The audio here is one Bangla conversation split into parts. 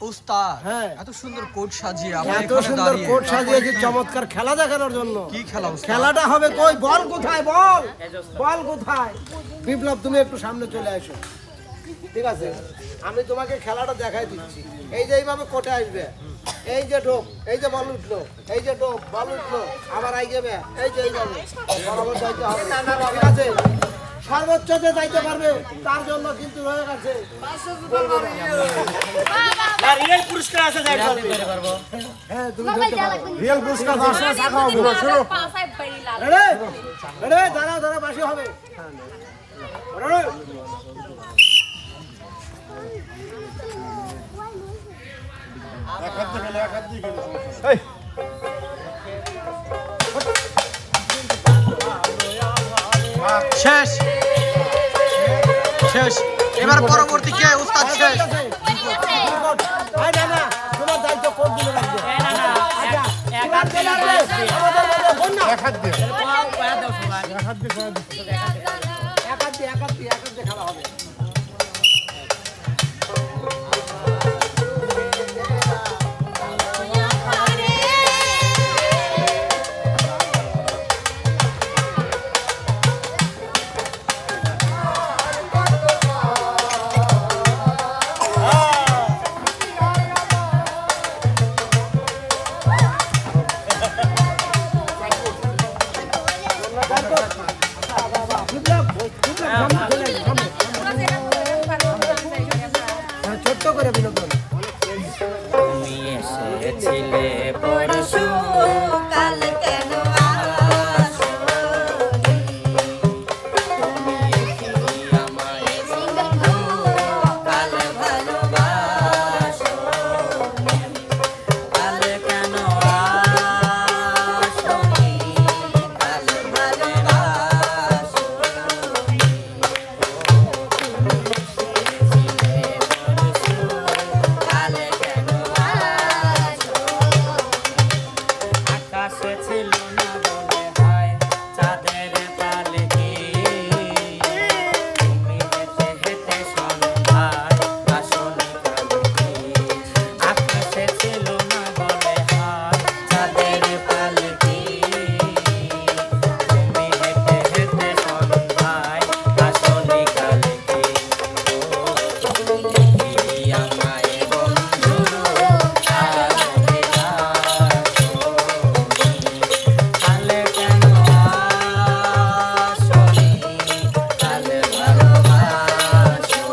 উস্তাদ হ্যাঁ এত সুন্দর কোট সাজিয়ে এত সুন্দর কোট সাজিয়েছি চমৎকার খেলা দেখানোর জন্য। কি খেলা উস্তাদ? খেলাটা হবে কই, বল কোথায়, বল বল কোথায়? বিপ্লব তুমি একটু সামনে চলে আসো, ঠিক আছে? আমি তোমাকে খেলাটা দেখাই দিচ্ছি। এই যে এইভাবে কোটে আসবে, এই যে ঢোক, এই যে বল উঠলো, এই যে ঢোক, বল উঠলো, আবার আই যাবে, এই যে এইভাবে বরাবর যাইতে হবে, ঠিক আছে? সর্বোচ্চ যে যাইতে পারবে তার জন্য কিন্তু রয়ে গেছে রিয়েল পুরস্কার আছে, যাইতে পারবো। হ্যাঁ তুমি ধরতে পারো রিয়েল পুরস্কার 10 টাকা টাকা হবে। শুনো রে দাঁড়া দাঁড়া বাসি হবে। শেষ শেষ, এবার পরবর্তী কে উস্তাদ? শেষ। না না তোমার দায়িত্ব কোন দিনে রাখবে? এক হাত দিয়ে খেলা হবে। ছোট্ট করে বিনোদন। তুমি এসেছিলে পরশু কাল কেন আসোনি? তুমি এসেছিলে আমায় বন্ধু কাল ভালোবাসোনি। কাল কেন আসোনি? কাল ভালোবাসোনি। আকাশে ছিল না বলে হয় চাঁদের পালকি, তুমি হেঁটে হেঁটে সন্ধ্যায় আসনি কালকে। আকাশে ছিল না বলে হয় চাঁদের পালকি, তুমি হেঁটে হেঁটে সন্ধ্যায় আসনি কালকে। তুমি আমায় বন্ধু কাল কালে কেন আসোনি? কালে ভালোবাসোনি।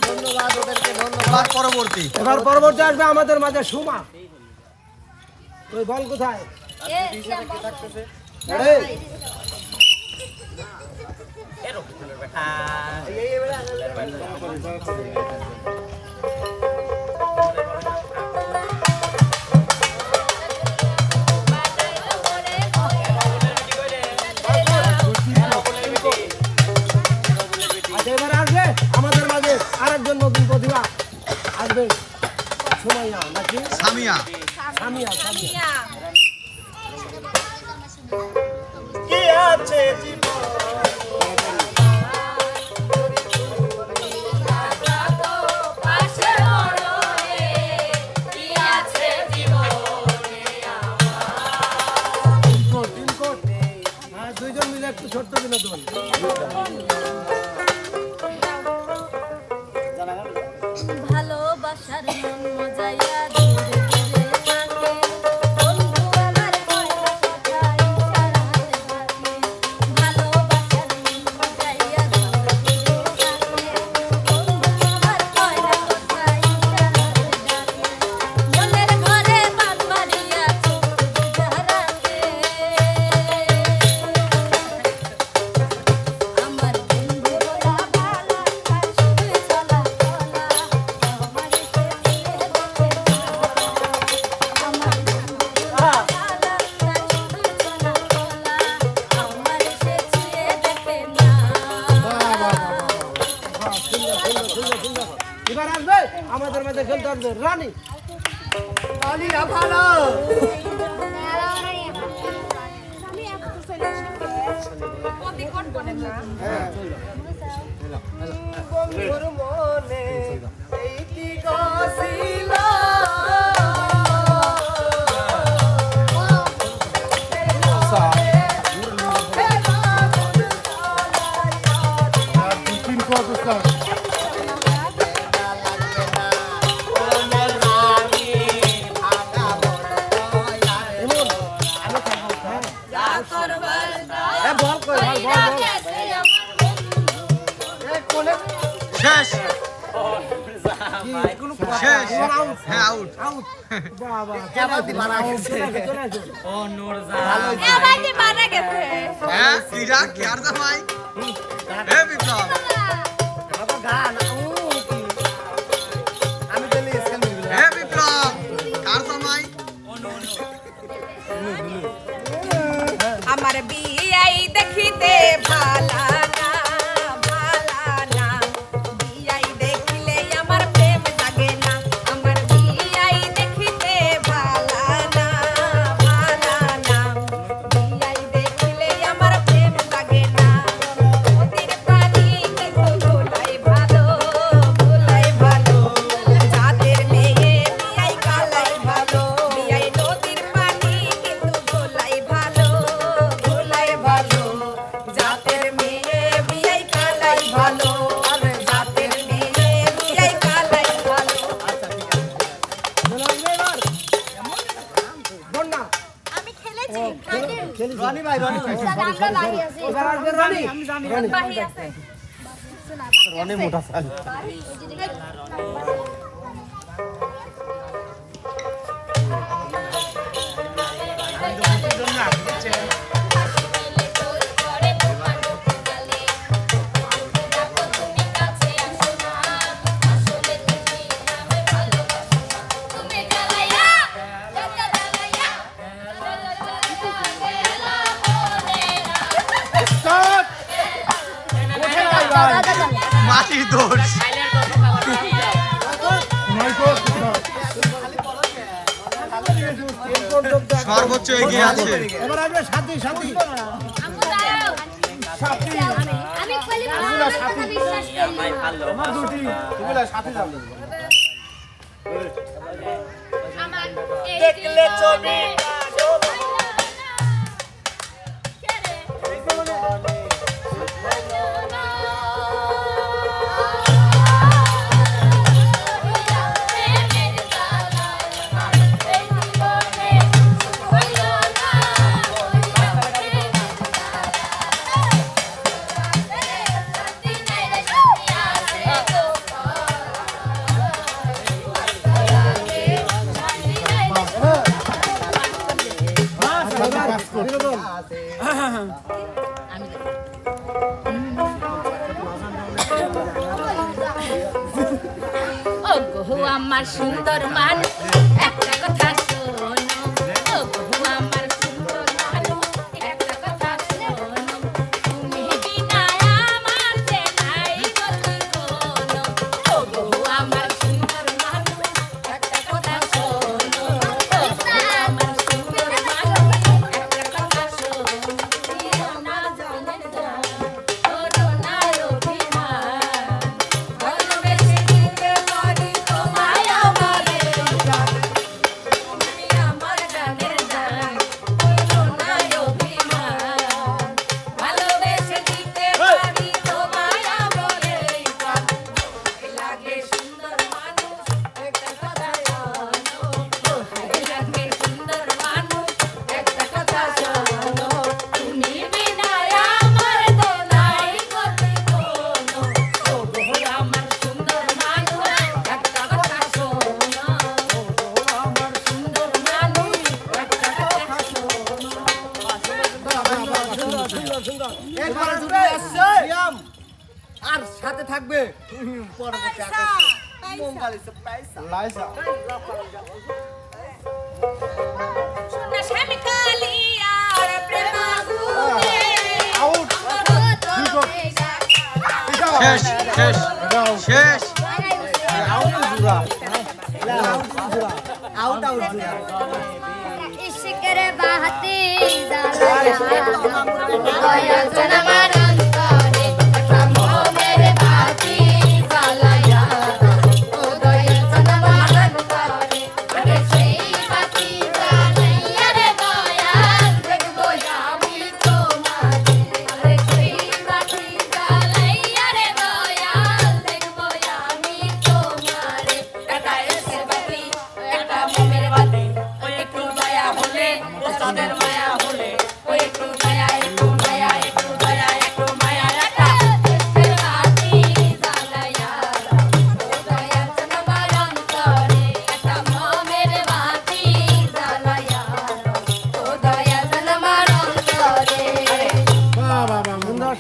ধন্যবাদ ওদেরকে, ধন্যবাদ। এবার পরবর্তী এবার পরবর্তী আসবে আমাদের মাঝে সুমা। ওই বল কোথায়? আরে আচ্ছা এবার আসবে আমাদের মাঝে আরেকজন নতুন প্রতিভা আসবে, সুমাইয়া নাকি সামিয়া। সামিয়া? সামিয়া কি আছে জীবন দুইজন মিলে একটু ছোট্ট বিনোদন। ভালোবাসার মন মজাইয়া দূরে দূরে থাকে, বন্ধু আমার কয়টা কথা ইশারাতে থাকে। ভালোবাসার মন মজাইয়া দূরে দূরে থাকে, বন্ধু আমার কয়টা কথা ইশারাতে ডাকে। মনের ঘরে বান মারিয়া চোখ বুজা রাখে, আমার বন্ধু বলা বালা তার শুধু চলা চলা, আমার সে ছিঁড়ে দেখে না। আমার বন্ধু বলা বালা তার শুধু চলা চলা, আমার সে ছিঁড়ে দেখে না। এবার আসবে আমাদের মাঝে খেলতে আসবে রানী। রানীরা ভালো। বন্ধুর মনে এই ছিল শেষ শেষ হ্যাঁ আউট ও নূরজাহান এবারে মারা গেছে হ্যাঁ কিরা কেয়ার জামাই এ বিপ্লব এ বিপ্লব কার জামাই আমার বিয়াই দেখিতে ভালা না ভালা না বিয়াই দেখিলে আমার প্রেম জাগে না আমার বিয়াই দেখিতে ভালা না ভালা না বিয়াই দেখিলে আমার প্রেম জাগে না নদীর পানি কিন্তু ভোলাই ভালো জাতের মেয়ে বিয়াই কালাই ভালো বিয়াই নদীর পানি কিন্তু ভোলাই ভালো জাতের মেয়ে বিয়াই কালাই ভালো জাতের মেয়ে বিয়াই কালাই ভালো আমি খেলেছি রনি ভাই আমরা বাহি আছে বাহি আছে রনি মোটা সাল মাটির দোষ সর্বোচ্চ এগিয়ে আছে এবার আসবে সাথী সাথী আমি বলি বিশ্বাস করি ভাই ভালো তুমিলা সাথী যাবে আমার দেখলে ছবি ও গো আমার সুন্দর মান একটা কথা শোনো ও গো আমার সুন্দর মান একটা কথা শোনো তুমি বিনা আমার যে নাই গতি কোনো ও গো আমার সুন্দর মান একটা কথা শোনো ও গো আমার সুন্দর মান একটা কথা শোনো দিও না জানে না করো না অভিমান ভালোবেসে দিতে পারি তোমায় আমারে তুমি আমার জানের জান করো না অভিমান ভালোবেসে দিতে পারি তোমায় আমারে লাগে সুন্দর মানুষ একটা কথা শোনো লাগে সুন্দর মানুষ একটা কথা শোনো তুমি বিনা আমার তো নাই গতি কোনো ও গো আমার সুন্দর মানুষ একটা কথা শোনো ও গো আমার সুন্দর মানুষ একটা কথা শোনো একবার দুটো আসছে সিয়াম আর সাথে থাকবে পরবর্তী আকর্ষণ মোমবালিসে পয়সা লাইসা সোনা শ্যাম কালিয়ার প্রেম আগুনে আউট শেষ শেষ শেষ আউট আউট জুড়া इश्क़ बहती ज़ालिया जनमर अंतरे कमो मेरे बाती ज़ालिया ओ दया जनमर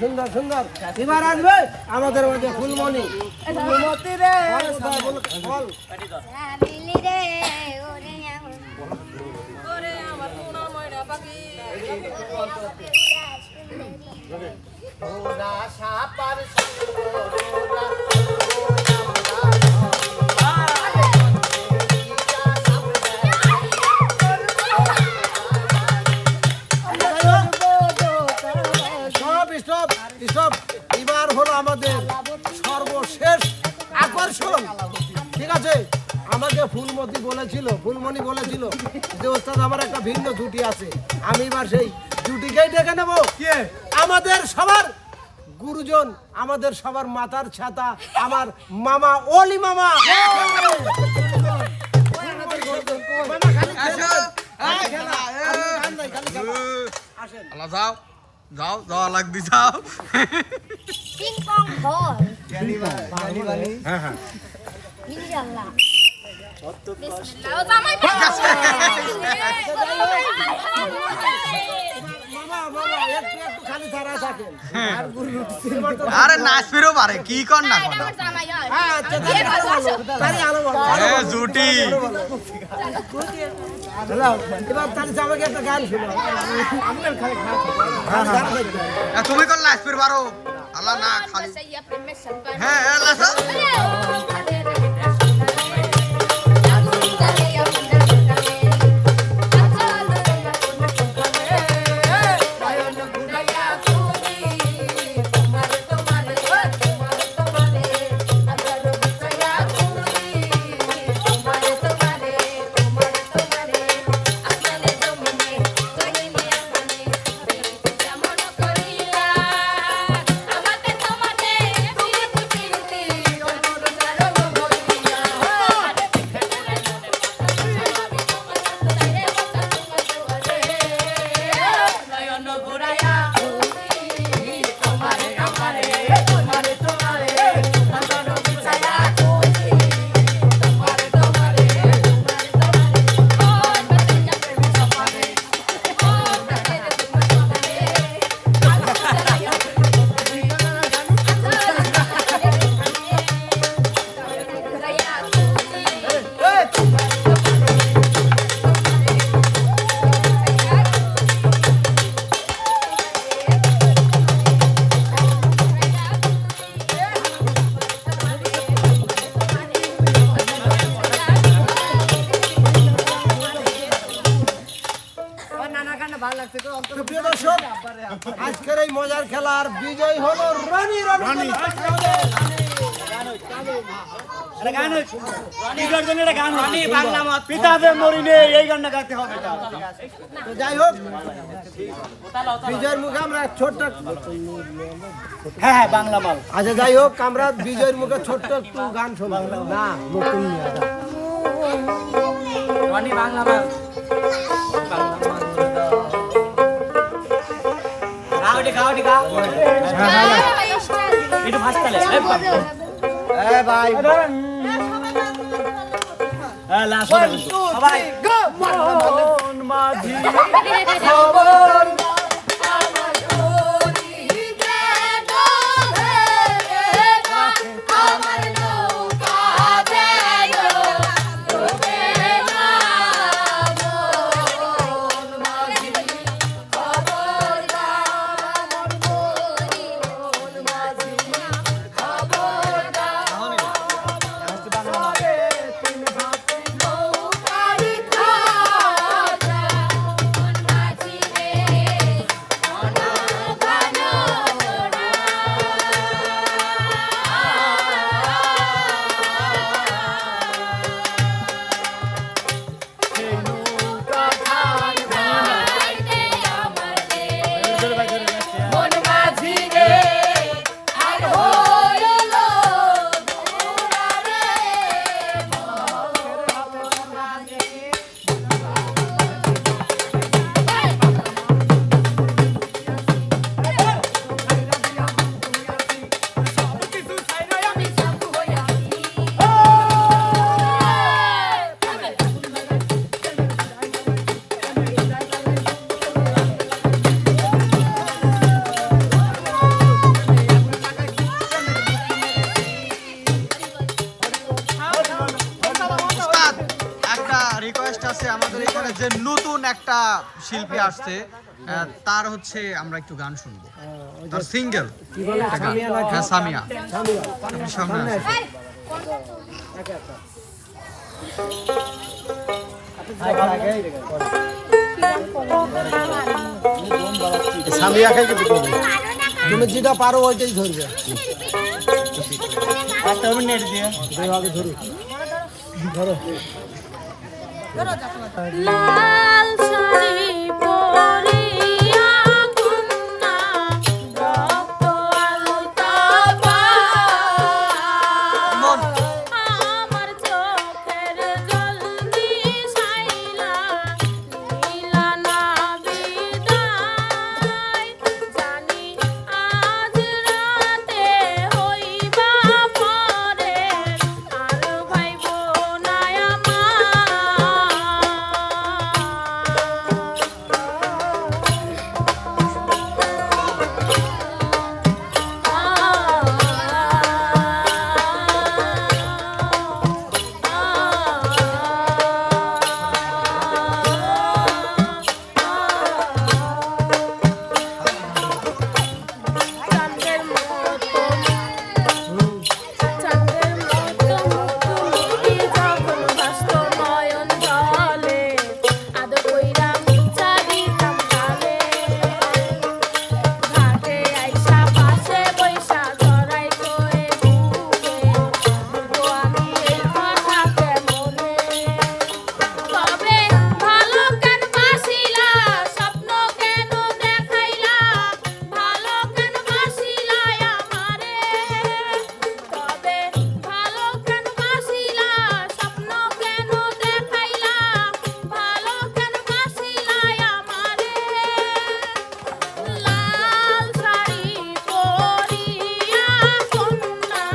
সুন্দর সুন্দর। এবার আসবে আমাদের মধ্যে ফুলমণি। ফুলমতি রে বল। চামেলি রে ওরে আমার ওরে আমার সোনা ময়না পাখি ওরা সাপার সঙ্গরা এবার হলো আমাদের সর্বশেষ আকর্ষণ। ঠিক আছে, আমাকে ফুলমতি বলেছিল, ফুলমণি বলেছিল যে ওস্তাদ আমার একটা ভিন্ন জুটি আছে, আমি এবার সেই জুটিকেই ডেকে নেবো। আমাদের সবার গুরুজন, আমাদের সবার মাথার ছাতা, আমার মামা অলি মামা। আল্লাহ যাও যাও যাওয়া লাগবি যাও পিং পং বল ইনশাআল্লাহ বিসমিল্লাহ ও জামাই খালি ছাড়া থাকেন। আরে নাচপিরও পারে কি কর না কর আমার জামাই হয় আচ্ছা তাহলে আলো বলো। এ জুটি এবার তাহলে আমাকে একটা গান শুনো। এ, তুমি কোন নাচপির পারো আল্লাহ না খালি সাইয়া প্রেমের সম্পর্ক হ্যাঁ লাসা প্রিয় দর্শক, আজকের এই মজার খেলার বিজয় হলো রনি। রনি তো যাই হোক, বিজয়ের মুখে আমরা ছোট্ট বাংলা মাল। আচ্ছা যাই হোক, আমরা বিজয়ের মুখে ছোট্ট একটু গান শোনাব না নতুন নিয়ে আসা। রনি বাংলা মাল। গাওটি গাও একটু ফাস্ট চলে ভাই সবাই মাঝি Thank you. যে নতুন একটা শিল্পী আসছে তার হচ্ছে আমরা একটু গান শুনবো, তার সিঙ্গেল কি বলে সামিয়া নাকি? হ্যাঁ সামিয়া। সামিয়া আপনি সামনে সামনে আসুন। আসুন। একা একা। সামিয়াকে কিন্তু করবে। তুমি যেটা পারো ওইটাই ধরবে। আগে ধরো। ধরো। লাল শাড়ি পরিয়া কন্যা রক্ত আলতা মন। আমার চোখের জল মিশাইলা নীলা না বিদায় জানি আজ রাতে হইবা পরে আর ভাইব না চাঁদের মতো চাঁদের মতো মুখোমুখি যখন ভাসত নয়ন জলে আদর কইরা মুছা দিতাম গালে ঘাটে আইসা পাশে বৈশা ধরাই করে বুকে বলবো আমি এই কথাতে মনে তবে ভালো কেন বাসিলা স্বপ্ন কেন দেখাইলা ভালো কেন বাসিলা আমারে তবে ভালো কেন বাসিলা স্বপ্ন কেন দেখাইলা ভালো কেন বাসিলা আমারে লাল শাড়ি পরিয়া কন্যা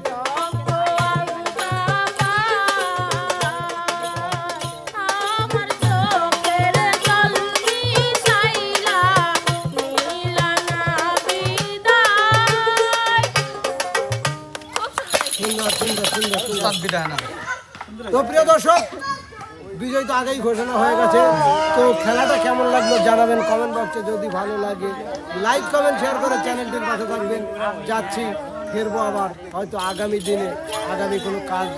রক্ত আলতা আমার চোখের জল মিশাইলা নীলা না বিদায় সুন্দর সুন্দর সুন্দর সুন্দর। উস্তাদ বিদায় না। তো প্রিয় দর্শক, বিজয় তো আগেই ঘোষণা হয়ে গেছে। তো খেলাটা কেমন লাগলো জানাবেন কমেন্ট বক্সে। যদি ভালো লাগে লাইক কমেন্ট শেয়ার করে চ্যানেলটির পাশে থাকবেন। যাচ্ছি, ফিরবো আবার হয়তো আগামী দিনে আগামী কোনো কাজ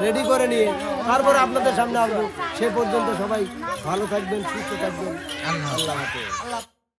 রেডি করে নিয়ে তারপরে আপনাদের সামনে আসবো। সে পর্যন্ত সবাই ভালো থাকবেন, সুস্থ থাকবেন। আল্লাহ। আল্লাহ হাফেজ।